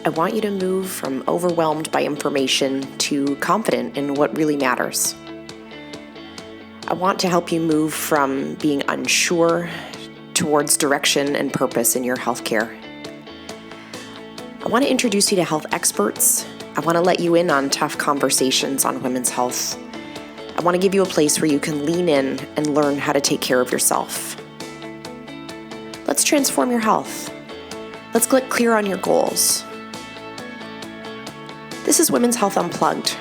I want you to move from overwhelmed by information to confident in what really matters. I want to help you move from being unsure towards direction and purpose in your healthcare. I want to introduce you to health experts. I want to let you in on tough conversations on women's health. I want to give you a place where you can lean in and learn how to take care of yourself. Let's transform your health. Let's get clear on your goals. This is Women's Health Unplugged.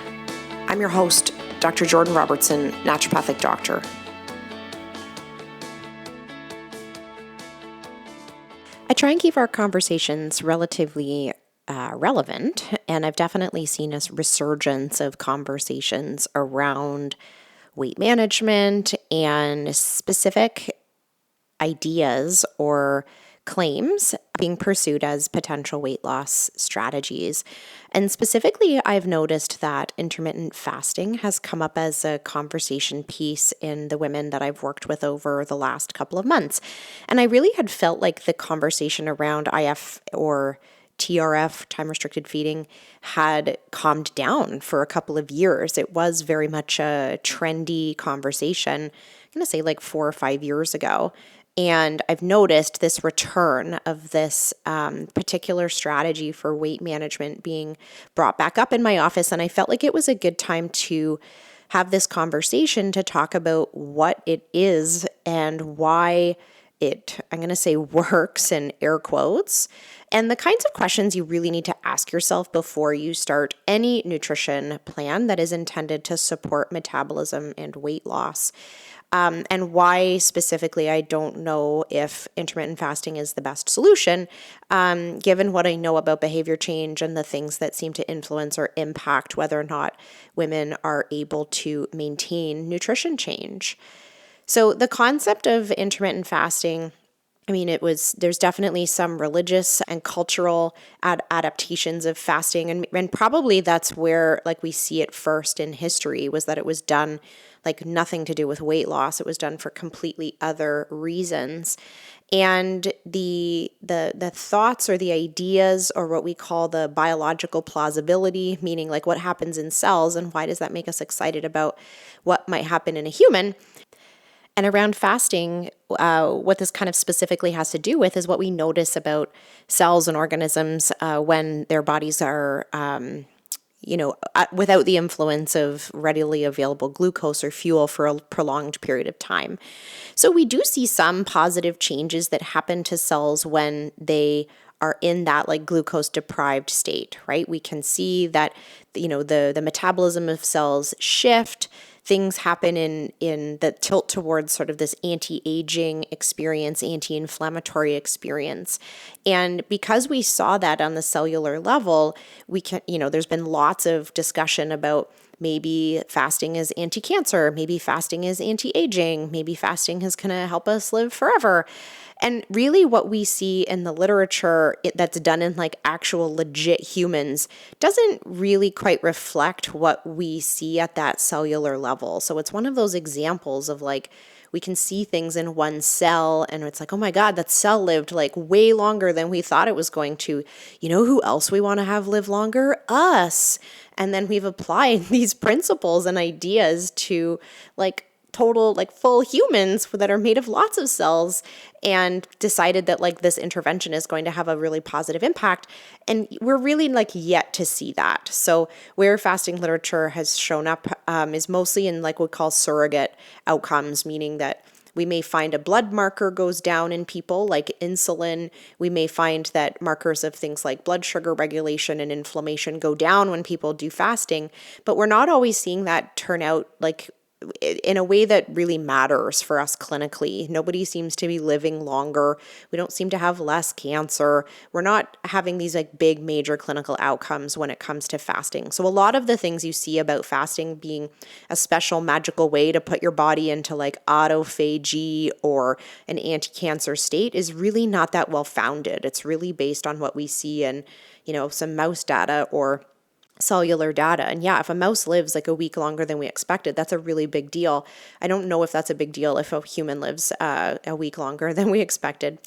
I'm your host, Dr. Jordan Robertson, naturopathic doctor. I try and keep our conversations relatively relevant, and I've definitely seen a resurgence of conversations around weight management and specific ideas or claims being pursued as potential weight loss strategies. And specifically, I've noticed that intermittent fasting has come up as a conversation piece in the women that I've worked with over the last couple of months. And I really had felt like the conversation around IF or TRF, time restricted feeding, had calmed down for a couple of years. It was very much a trendy conversation, I'm going to say like 4 or 5 years ago. And I've noticed this return of this particular strategy for weight management being brought back up in my office. And I felt like it was a good time to have this conversation to talk about what it is and why it, I'm going to say, works in air quotes, and the kinds of questions you really need to ask yourself before you start any nutrition plan that is intended to support metabolism and weight loss. And why specifically I don't know if intermittent fasting is the best solution, given what I know about behavior change and the things that seem to influence or impact whether or not women are able to maintain nutrition change. So the concept of intermittent fasting, I mean, there's definitely some religious and cultural adaptations of fasting. And probably that's where like we see it first in history, was that it was done like nothing to do with weight loss. It was done for completely other reasons. And the thoughts or the ideas, or what we call the biological plausibility, meaning like what happens in cells and why does that make us excited about what might happen in a human. And around fasting, what this kind of specifically has to do with is what we notice about cells and organisms when their bodies are, without the influence of readily available glucose or fuel for a prolonged period of time. So we do see some positive changes that happen to cells when they are in that like glucose deprived state, right? We can see that, the metabolism of cells shift. Things happen in that tilt towards sort of this anti-aging experience, anti-inflammatory experience. And because we saw that on the cellular level, we can, there's been lots of discussion about maybe fasting is anti-cancer, maybe fasting is anti-aging, maybe fasting is going to help us live forever. And really what we see in the literature that's done in like actual legit humans doesn't really quite reflect what we see at that cellular level. So it's one of those examples of like, we can see things in one cell and it's like, oh my God, that cell lived like way longer than we thought it was going to. You know who else we want to have live longer? Us. And then we've applied these principles and ideas to like total, like full humans that are made of lots of cells, and decided that like this intervention is going to have a really positive impact. And we're really like yet to see that. So where fasting literature has shown up is mostly in like what we call surrogate outcomes, meaning that we may find a blood marker goes down in people like insulin. We may find that markers of things like blood sugar regulation and inflammation go down when people do fasting, but we're not always seeing that turn out like in a way that really matters for us clinically. Nobody seems to be living longer. We don't seem to have less cancer. We're not having these like big major clinical outcomes when it comes to fasting. So a lot of the things you see about fasting being a special magical way to put your body into like autophagy or an anti-cancer state is really not that well founded. It's really based on what we see in, some mouse data or cellular data. And yeah, if a mouse lives like a week longer than we expected, that's a really big deal. I don't know if that's a big deal if a human lives a week longer than we expected.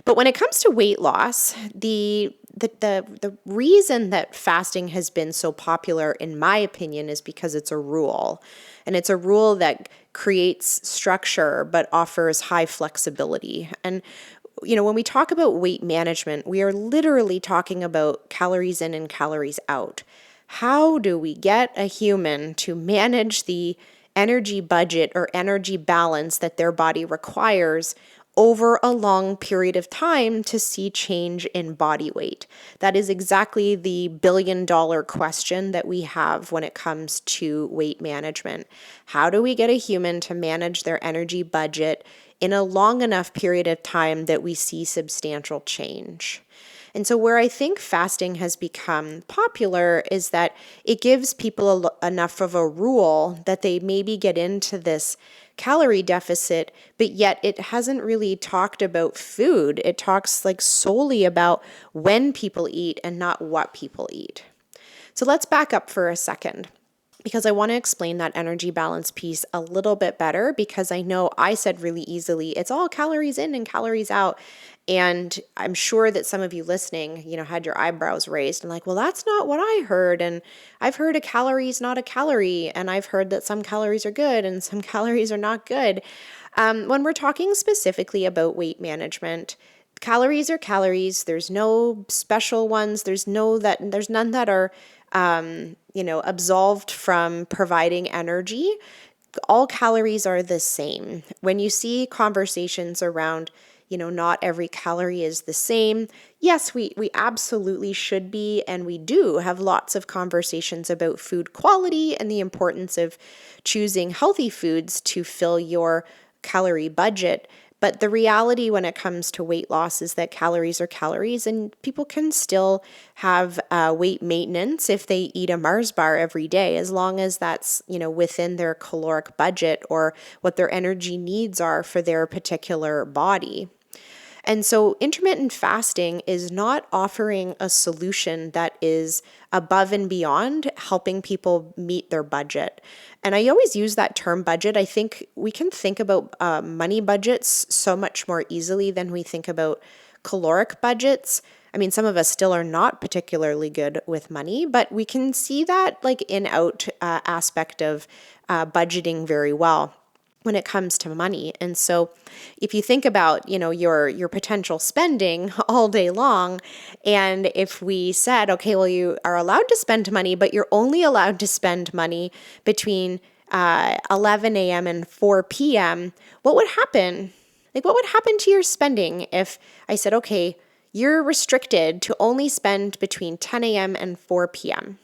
But when it comes to weight loss, the the reason that fasting has been so popular, in my opinion, is because it's a rule. And it's a rule that creates structure but offers high flexibility. And when we talk about weight management, we are literally talking about calories in and calories out. How do we get a human to manage the energy budget or energy balance that their body requires over a long period of time to see change in body weight? That is exactly the billion-dollar question that we have when it comes to weight management. How do we get a human to manage their energy budget in a long enough period of time that we see substantial change? And so where I think fasting has become popular is that it gives people enough of a rule that they maybe get into this calorie deficit, but yet it hasn't really talked about food. It talks like solely about when people eat and not what people eat. So let's back up for a second, because I want to explain that energy balance piece a little bit better, because I know I said really easily, it's all calories in and calories out. And I'm sure that some of you listening, had your eyebrows raised and like, well, that's not what I heard. And I've heard a calorie is not a calorie. And I've heard that some calories are good and some calories are not good. When we're talking specifically about weight management, calories are calories. There's no special ones. There's none that are absolved from providing energy. All calories are the same. When you see conversations around, not every calorie is the same, yes, we absolutely should be, and we do have lots of conversations about food quality and the importance of choosing healthy foods to fill your calorie budget. But the reality when it comes to weight loss is that calories are calories, and people can still have weight maintenance if they eat a Mars bar every day, as long as that's, within their caloric budget or what their energy needs are for their particular body. And so intermittent fasting is not offering a solution that is above and beyond helping people meet their budget. And I always use that term budget. I think we can think about money budgets so much more easily than we think about caloric budgets. I mean, some of us still are not particularly good with money, but we can see that like in-out aspect of budgeting very well when it comes to money. And so if you think about, your potential spending all day long, and if we said, okay, well, you are allowed to spend money, but you're only allowed to spend money between 11 a.m. and 4 p.m., what would happen? Like, what would happen to your spending if I said, okay, you're restricted to only spend between 10 a.m. and 4 p.m.?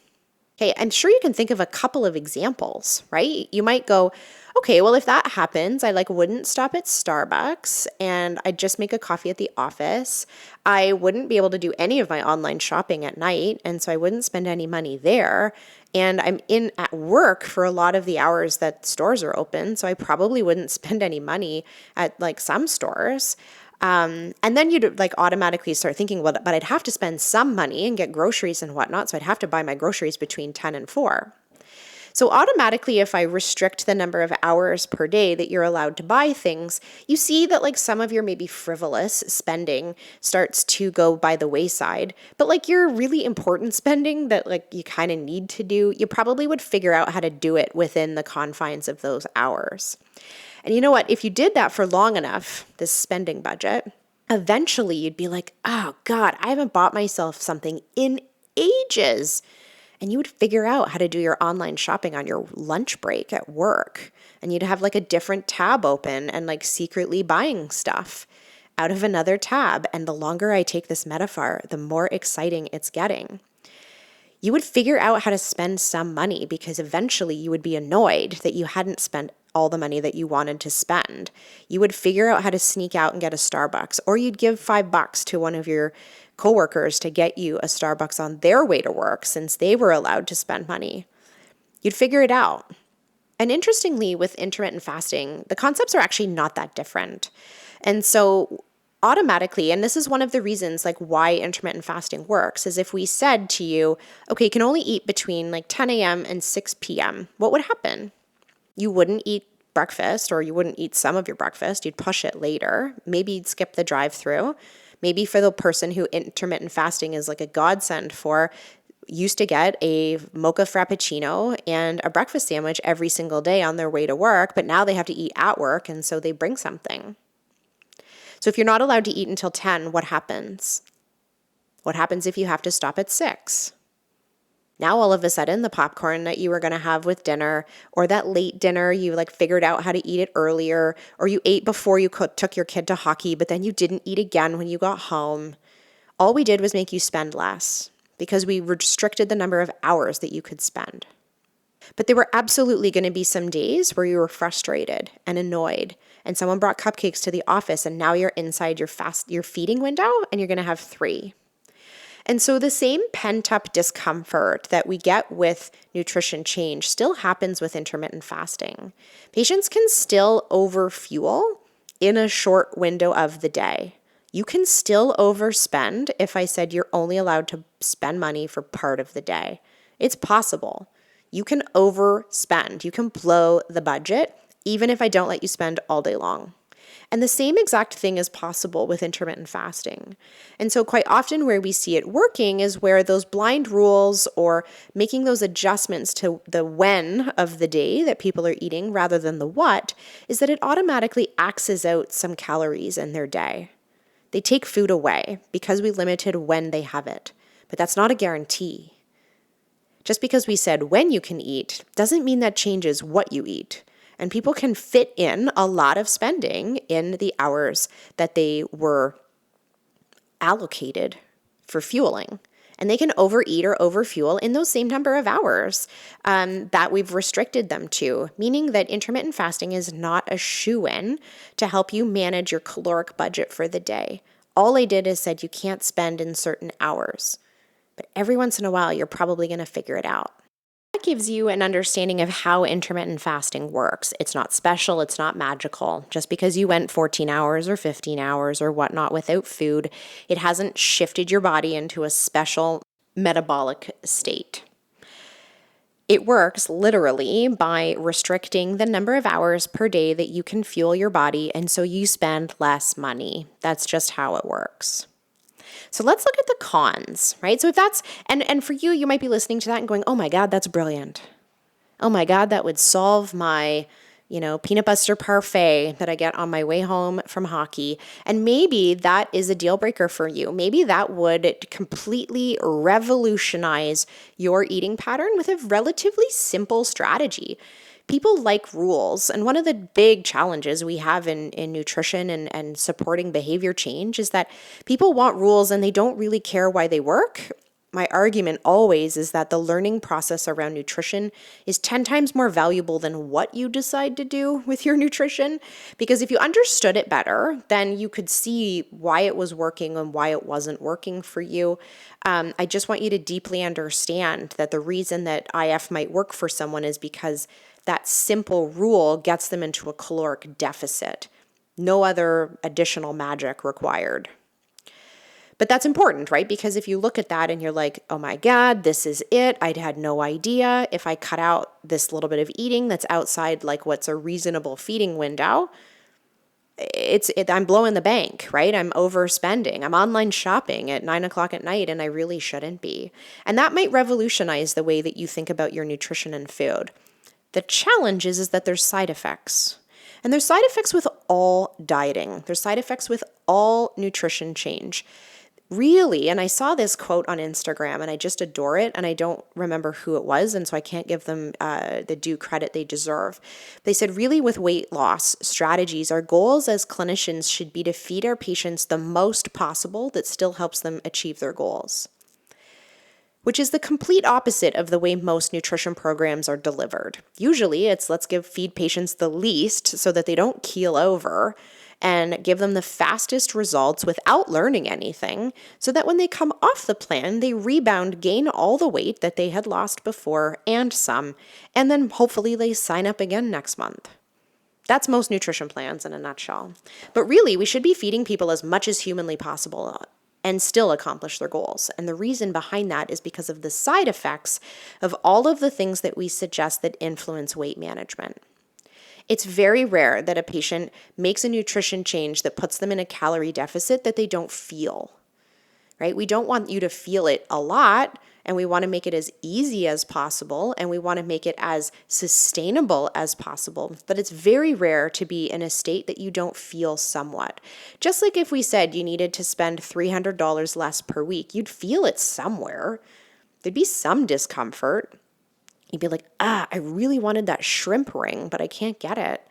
Okay, I'm sure you can think of a couple of examples, right? You might go, okay, well, if that happens, I wouldn't stop at Starbucks and I'd just make a coffee at the office. I wouldn't be able to do any of my online shopping at night, and so I wouldn't spend any money there. And I'm in at work for a lot of the hours that stores are open, so I probably wouldn't spend any money at some stores. And then you'd automatically start thinking, well, but I'd have to spend some money and get groceries and whatnot. So I'd have to buy my groceries between 10 and 4. So automatically, if I restrict the number of hours per day that you're allowed to buy things, you see that some of your maybe frivolous spending starts to go by the wayside. But your really important spending that you kind of need to do, you probably would figure out how to do it within the confines of those hours. And you know what? If you did that for long enough, this spending budget, eventually you'd be like, oh God, I haven't bought myself something in ages. And you would figure out how to do your online shopping on your lunch break at work. And you'd have a different tab open and secretly buying stuff out of another tab. And the longer I take this metaphor, the more exciting it's getting. You would figure out how to spend some money, because eventually you would be annoyed that you hadn't spent all the money that you wanted to spend. You would figure out how to sneak out and get a Starbucks, or you'd give $5 to one of your coworkers to get you a Starbucks on their way to work since they were allowed to spend money. You'd figure it out. And interestingly, with intermittent fasting, the concepts are actually not that different. And so automatically, and this is one of the reasons why intermittent fasting works, is if we said to you, okay, you can only eat between 10 a.m. and 6 p.m., what would happen? You wouldn't eat breakfast, or you wouldn't eat some of your breakfast. You'd push it later. Maybe you'd skip the drive-through. Maybe for the person who intermittent fasting is like a godsend for, used to get a mocha frappuccino and a breakfast sandwich every single day on their way to work, but now they have to eat at work, and so they bring something. So if you're not allowed to eat until 10, what happens? What happens if you have to stop at 6? Now all of a sudden the popcorn that you were going to have with dinner, or that late dinner, you like figured out how to eat it earlier, or you ate before you took your kid to hockey, but then you didn't eat again when you got home. All we did was make you spend less because we restricted the number of hours that you could spend. But there were absolutely going to be some days where you were frustrated and annoyed, and someone brought cupcakes to the office, and now you're inside your feeding window and you're going to have 3. And so the same pent-up discomfort that we get with nutrition change still happens with intermittent fasting. Patients can still overfuel in a short window of the day. You can still overspend if I said you're only allowed to spend money for part of the day. It's possible. You can overspend. You can blow the budget, even if I don't let you spend all day long. And the same exact thing is possible with intermittent fasting. And so quite often where we see it working is where those blind rules or making those adjustments to the when of the day that people are eating rather than the what, is that it automatically axes out some calories in their day. They take food away because we limited when they have it. But that's not a guarantee. Just because we said when you can eat doesn't mean that changes what you eat. And people can fit in a lot of spending in the hours that they were allocated for fueling. And they can overeat or overfuel in those same number of hours that we've restricted them to, meaning that intermittent fasting is not a shoo-in to help you manage your caloric budget for the day. All I did is said you can't spend in certain hours. But every once in a while, you're probably going to figure it out. That gives you an understanding of how intermittent fasting works. It's not special, it's not magical. Just because you went 14 hours or 15 hours or whatnot without food, it hasn't shifted your body into a special metabolic state. It works literally by restricting the number of hours per day that you can fuel your body, and so you spend less money. That's just how it works. So let's look at the cons, right? So if that's, and for you, you might be listening to that and going, oh my God, that's brilliant. Oh my God, that would solve my, peanut butter parfait that I get on my way home from hockey. And maybe that is a deal breaker for you. Maybe that would completely revolutionize your eating pattern with a relatively simple strategy. People like rules, and one of the big challenges we have in nutrition and supporting behavior change is that people want rules and they don't really care why they work. My argument always is that the learning process around nutrition is 10 times more valuable than what you decide to do with your nutrition, because if you understood it better, then you could see why it was working and why it wasn't working for you. I just want you to deeply understand that the reason that IF might work for someone is because that simple rule gets them into a caloric deficit. No other additional magic required. But that's important, right? Because if you look at that and you're like, oh my God, this is it. I had no idea. If I cut out this little bit of eating that's outside like what's a reasonable feeding window, I'm blowing the bank, right? I'm overspending. I'm online shopping at 9:00 at night and I really shouldn't be. And that might revolutionize the way that you think about your nutrition and food. The challenge is that there's side effects. And there's side effects with all dieting. There's side effects with all nutrition change. Really, and I saw this quote on Instagram and I just adore it, and I don't remember who it was, and so I can't give them the due credit they deserve. They said, really, with weight loss strategies, our goals as clinicians should be to feed our patients the most possible that still helps them achieve their goals, which is the complete opposite of the way most nutrition programs are delivered. Usually it's let's feed patients the least so that they don't keel over, and give them the fastest results without learning anything, so that when they come off the plan, they rebound, gain all the weight that they had lost before and some, and then hopefully they sign up again next month. That's most nutrition plans in a nutshell. But really, we should be feeding people as much as humanly possible and still accomplish their goals. And the reason behind that is because of the side effects of all of the things that we suggest that influence weight management. It's very rare that a patient makes a nutrition change that puts them in a calorie deficit that they don't feel, right? We don't want you to feel it a lot, and we want to make it as easy as possible, and we want to make it as sustainable as possible. But it's very rare to be in a state that you don't feel somewhat. Just like if we said you needed to spend $300 less per week, you'd feel it somewhere. There'd be some discomfort. You'd be like, I really wanted that shrimp ring, but I can't get it.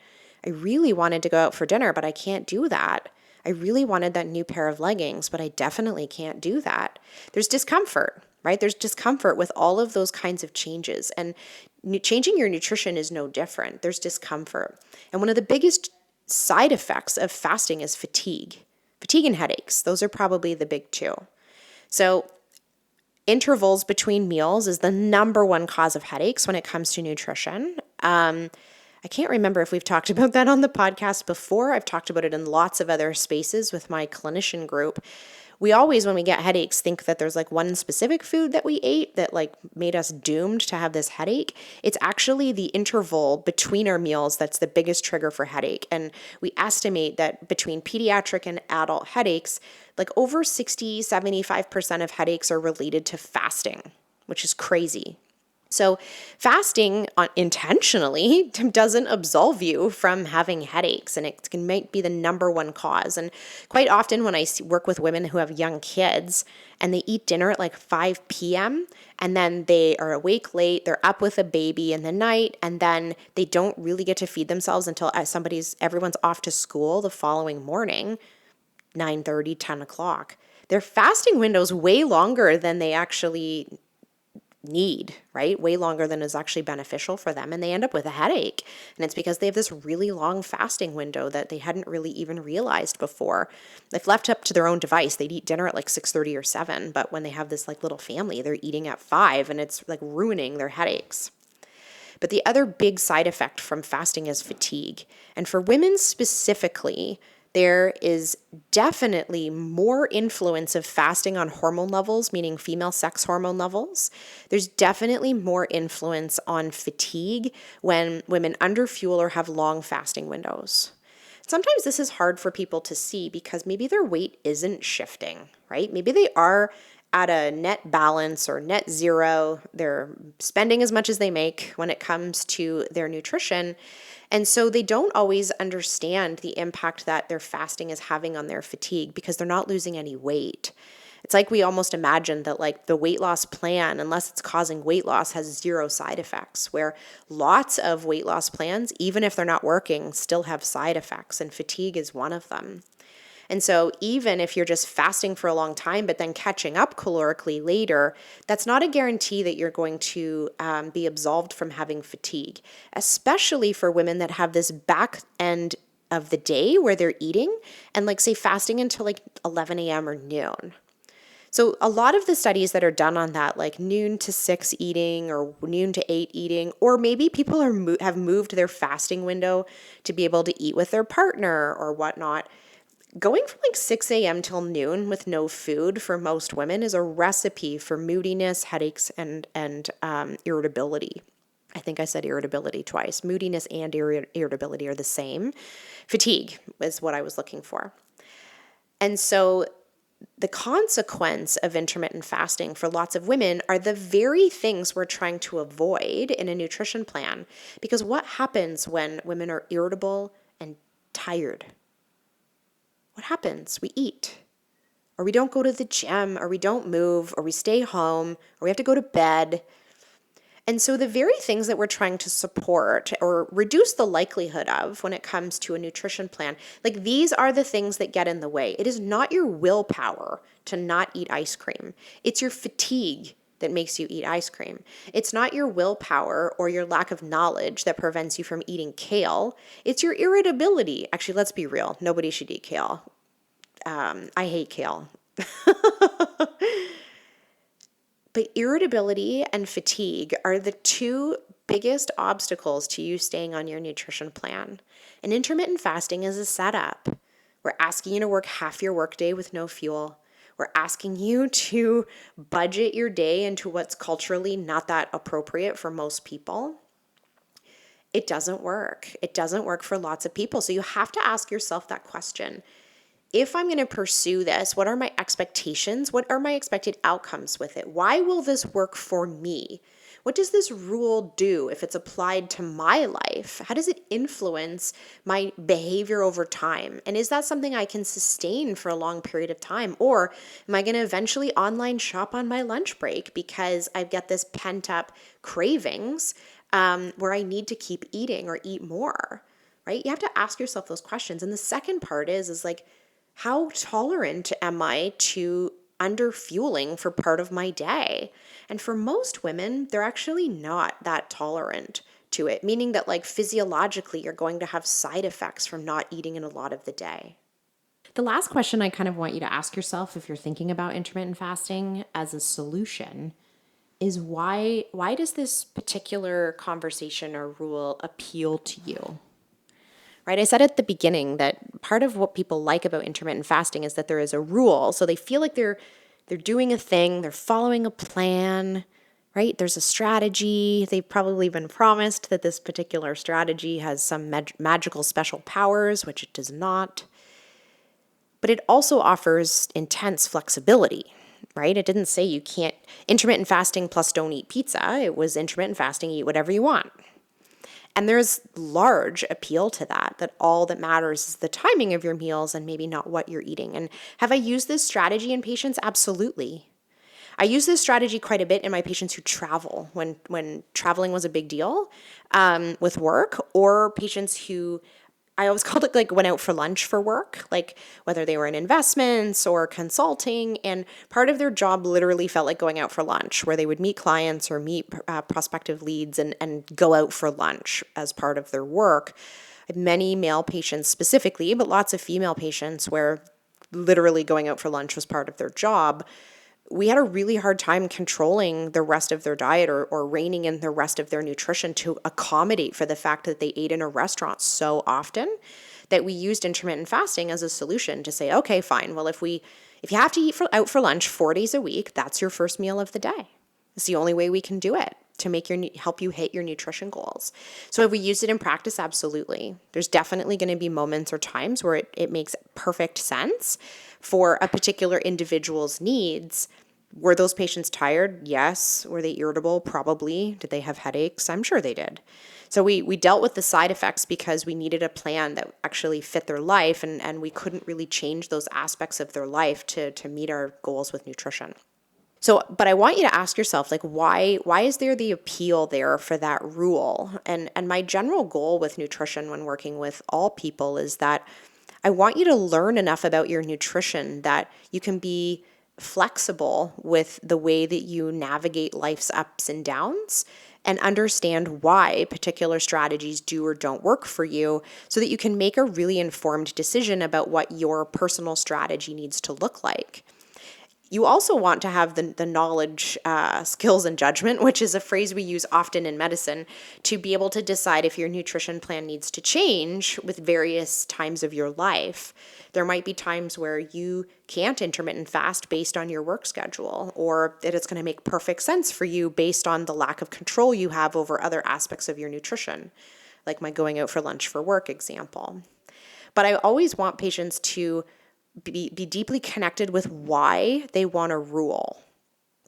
I really wanted to go out for dinner, but I can't do that. I really wanted that new pair of leggings, but I definitely can't do that. There's discomfort, right? There's discomfort with all of those kinds of changes. And changing your nutrition is no different. There's discomfort. And one of the biggest side effects of fasting is fatigue. Fatigue and headaches. Those are probably the big two. So intervals between meals is the number one cause of headaches when it comes to nutrition. I can't remember if we've talked about that on the podcast before. I've talked about it in lots of other spaces with my clinician group. We always, when we get headaches, think that there's like one specific food that we ate that like made us doomed to have this headache. It's actually the interval between our meals that's the biggest trigger for headache. And we estimate that between pediatric and adult headaches, like over 75% of headaches are related to fasting, which is crazy. So fasting intentionally doesn't absolve you from having headaches, and it might be the number one cause. And quite often when I work with women who have young kids and they eat dinner at like 5 p.m. and then they are awake late, they're up with a baby in the night, and then they don't really get to feed themselves until everyone's off to school the following morning, 9:30, 10 o'clock. Their fasting window is way longer than they actually need, right? Way longer than is actually beneficial for them. And they end up with a headache. And it's because they have this really long fasting window that they hadn't really even realized before. If left up to their own device, they'd eat dinner at like 6:30 or 7. But when they have this like little family, they're eating at 5, and it's like ruining their headaches. But the other big side effect from fasting is fatigue. And for women specifically, there is definitely more influence of fasting on hormone levels, meaning female sex hormone levels. There's definitely more influence on fatigue when women underfuel or have long fasting windows. Sometimes this is hard for people to see because maybe their weight isn't shifting, right? Maybe they are at a net balance or net zero. They're spending as much as they make when it comes to their nutrition. And so they don't always understand the impact that their fasting is having on their fatigue because they're not losing any weight. It's like we almost imagine that like the weight loss plan, unless it's causing weight loss, has zero side effects, where lots of weight loss plans, even if they're not working, still have side effects, and fatigue is one of them. And so even if you're just fasting for a long time, but then catching up calorically later, that's not a guarantee that you're going to be absolved from having fatigue, especially for women that have this back end of the day where they're eating and like say fasting until like 11 a.m. or noon. So a lot of the studies that are done on that, like noon to 6 eating or noon to 8 eating, or maybe people have moved their fasting window to be able to eat with their partner or whatnot. Going from like 6 a.m. till noon with no food for most women is a recipe for moodiness, headaches, and irritability. I think I said irritability twice. Moodiness and irritability are the same. Fatigue is what I was looking for. And so the consequence of intermittent fasting for lots of women are the very things we're trying to avoid in a nutrition plan. Because what happens when women are irritable and tired? What happens? We eat, or we don't go to the gym, or we don't move, or we stay home, or we have to go to bed. And so the very things that we're trying to support or reduce the likelihood of when it comes to a nutrition plan, like these are the things that get in the way. It is not your willpower to not eat ice cream. It's your fatigue that makes you eat ice cream. It's not your willpower or your lack of knowledge that prevents you from eating kale. It's your irritability. Actually, let's be real. Nobody should eat kale. I hate kale. But irritability and fatigue are the two biggest obstacles to you staying on your nutrition plan. And intermittent fasting is a setup. We're asking you to work half your workday with no fuel. We're asking you to budget your day into what's culturally not that appropriate for most people. It doesn't work. It doesn't work for lots of people. So you have to ask yourself that question. If I'm going to pursue this, what are my expectations? What are my expected outcomes with it? Why will this work for me? What does this rule do if it's applied to my life? How does it influence my behavior over time? And is that something I can sustain for a long period of time? Or am I going to eventually online shop on my lunch break because I've got this pent up cravings where I need to keep eating or eat more, right? You have to ask yourself those questions. And the second part is like, how tolerant am I to under fueling for part of my day? And for most women, they're actually not that tolerant to it, meaning that like physiologically, you're going to have side effects from not eating in a lot of the day. The last question I kind of want you to ask yourself if you're thinking about intermittent fasting as a solution is why does this particular conversation or rule appeal to you? Right? I said at the beginning that part of what people like about intermittent fasting is that there is a rule. So they feel like they're doing a thing, they're following a plan, right? There's a strategy. They've probably been promised that this particular strategy has some magical special powers, which it does not. But it also offers intense flexibility, right? It didn't say you can't intermittent fasting plus don't eat pizza. It was intermittent fasting, eat whatever you want. And there's large appeal to that all that matters is the timing of your meals and maybe not what you're eating. And have I used this strategy in patients? Absolutely. I use this strategy quite a bit in my patients who travel when traveling was a big deal with work, or patients who I always called it like went out for lunch for work, like whether they were in investments or consulting. And part of their job literally felt like going out for lunch, where they would meet clients or meet prospective leads and go out for lunch as part of their work. Many male patients specifically, but lots of female patients where literally going out for lunch was part of their job. We had a really hard time controlling the rest of their diet or reining in the rest of their nutrition to accommodate for the fact that they ate in a restaurant so often that we used intermittent fasting as a solution to say, okay, fine. Well, if you have to eat out for lunch 4 days a week, that's your first meal of the day. It's the only way we can do it to help you hit your nutrition goals. So have we used it in practice? Absolutely. There's definitely going to be moments or times where it makes perfect sense for a particular individual's needs. Were those patients tired? Yes. Were they irritable? Probably. Did they have headaches? I'm sure they did. So we dealt with the side effects because we needed a plan that actually fit their life, and we couldn't really change those aspects of their life to meet our goals with nutrition. So, but I want you to ask yourself, like, why is there the appeal there for that rule? And my general goal with nutrition when working with all people is that I want you to learn enough about your nutrition that you can be flexible with the way that you navigate life's ups and downs and understand why particular strategies do or don't work for you so that you can make a really informed decision about what your personal strategy needs to look like. You also want to have the knowledge, skills, and judgment, which is a phrase we use often in medicine, to be able to decide if your nutrition plan needs to change with various times of your life. There might be times where you can't intermittent fast based on your work schedule, or that it's going to make perfect sense for you based on the lack of control you have over other aspects of your nutrition, like my going out for lunch for work example. But I always want patients to be deeply connected with why they want a rule.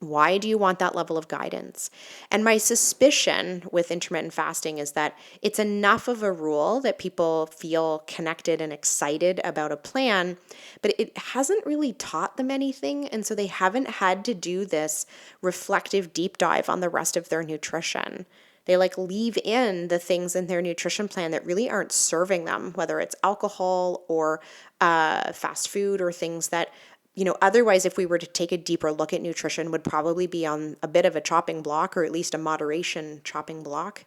Why do you want that level of guidance? And my suspicion with intermittent fasting is that it's enough of a rule that people feel connected and excited about a plan, but it hasn't really taught them anything. And so they haven't had to do this reflective deep dive on the rest of their nutrition. They leave in the things in their nutrition plan that really aren't serving them, whether it's alcohol or fast food or things that, otherwise, if we were to take a deeper look at nutrition, would probably be on a bit of a chopping block or at least a moderation chopping block.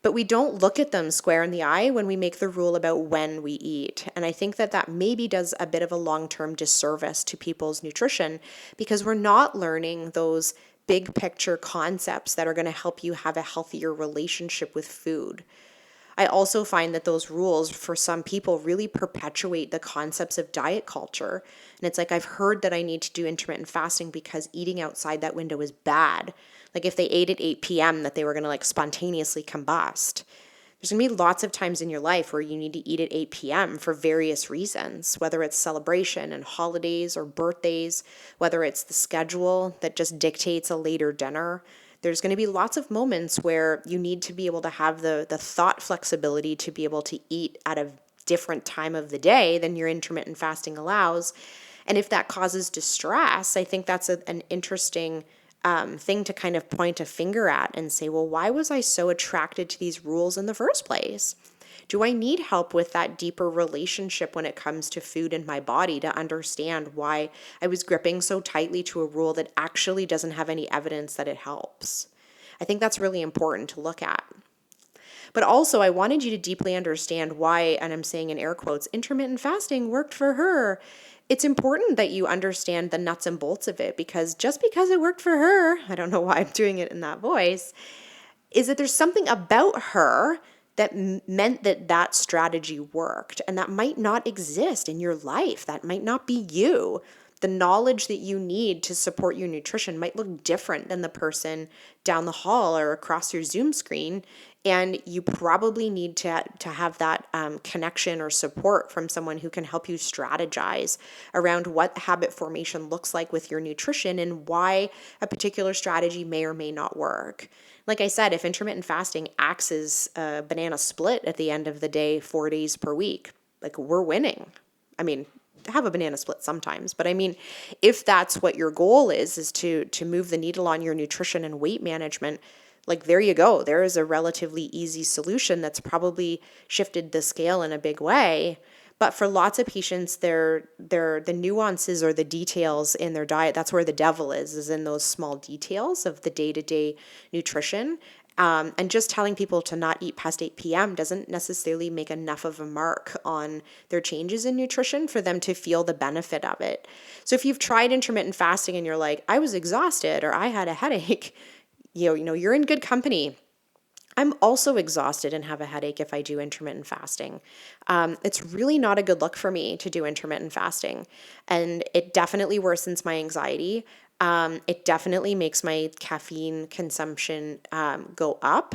But we don't look at them square in the eye when we make the rule about when we eat. And I think that maybe does a bit of a long-term disservice to people's nutrition because we're not learning those big picture concepts that are going to help you have a healthier relationship with food. I also find that those rules for some people really perpetuate the concepts of diet culture. And it's like, I've heard that I need to do intermittent fasting because eating outside that window is bad. Like if they ate at 8 p.m. that they were going to spontaneously combust. There's going to be lots of times in your life where you need to eat at 8 p.m. for various reasons, whether it's celebration and holidays or birthdays, whether it's the schedule that just dictates a later dinner. There's going to be lots of moments where you need to be able to have the thought flexibility to be able to eat at a different time of the day than your intermittent fasting allows. And if that causes distress, I think that's an interesting thing to kind of point a finger at and say, well, why was I so attracted to these rules in the first place? Do I need help with that deeper relationship when it comes to food in my body to understand why I was gripping so tightly to a rule that actually doesn't have any evidence that it helps? I think that's really important to look at. But also, I wanted you to deeply understand why, and I'm saying in air quotes, intermittent fasting worked for her. It's important that you understand the nuts and bolts of it, because just because it worked for her, I don't know why I'm doing it in that voice, is that there's something about her that meant that that strategy worked, and that might not exist in your life. That might not be you. The knowledge that you need to support your nutrition might look different than the person down the hall or across your Zoom screen. And you probably need to have that connection or support from someone who can help you strategize around what habit formation looks like with your nutrition and why a particular strategy may or may not work. Like I said, if intermittent fasting acts as a banana split at the end of the day, 4 days per week, like, we're winning. I mean, have a banana split sometimes, but I mean, if that's what your goal is to move the needle on your nutrition and weight management, like, there you go. There is a relatively easy solution that's probably shifted the scale in a big way. But for lots of patients, the nuances or the details in their diet, that's where the devil is in those small details of the day-to-day nutrition. And just telling people to not eat past 8 p.m. doesn't necessarily make enough of a mark on their changes in nutrition for them to feel the benefit of it. So if you've tried intermittent fasting and you're like, I was exhausted or I had a headache, you know, you're in good company. I'm also exhausted and have a headache if I do intermittent fasting. It's really not a good look for me to do intermittent fasting. And it definitely worsens my anxiety. It definitely makes my caffeine consumption go up.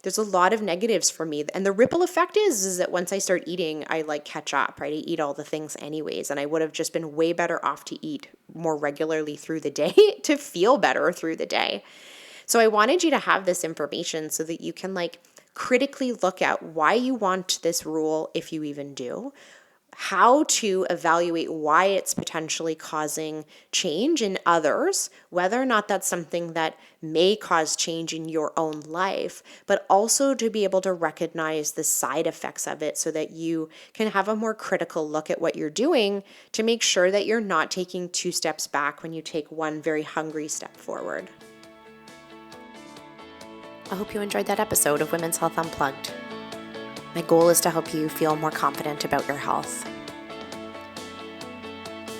There's a lot of negatives for me. And the ripple effect is that once I start eating, I like catch up, right? I eat all the things anyways. And I would have just been way better off to eat more regularly through the day to feel better through the day. So I wanted you to have this information so that you can critically look at why you want this rule, if you even do, how to evaluate why it's potentially causing change in others, whether or not that's something that may cause change in your own life, but also to be able to recognize the side effects of it so that you can have a more critical look at what you're doing to make sure that you're not taking 2 steps back when you take one very hungry step forward. I hope you enjoyed that episode of Women's Health Unplugged. My goal is to help you feel more confident about your health.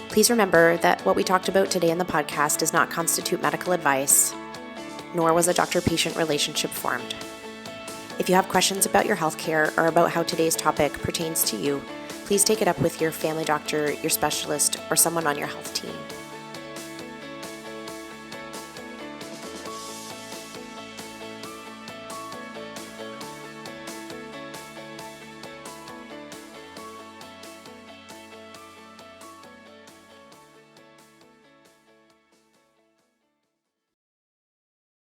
Please remember that what we talked about today in the podcast does not constitute medical advice, nor was a doctor-patient relationship formed. If you have questions about your healthcare or about how today's topic pertains to you, please take it up with your family doctor, your specialist, or someone on your health team.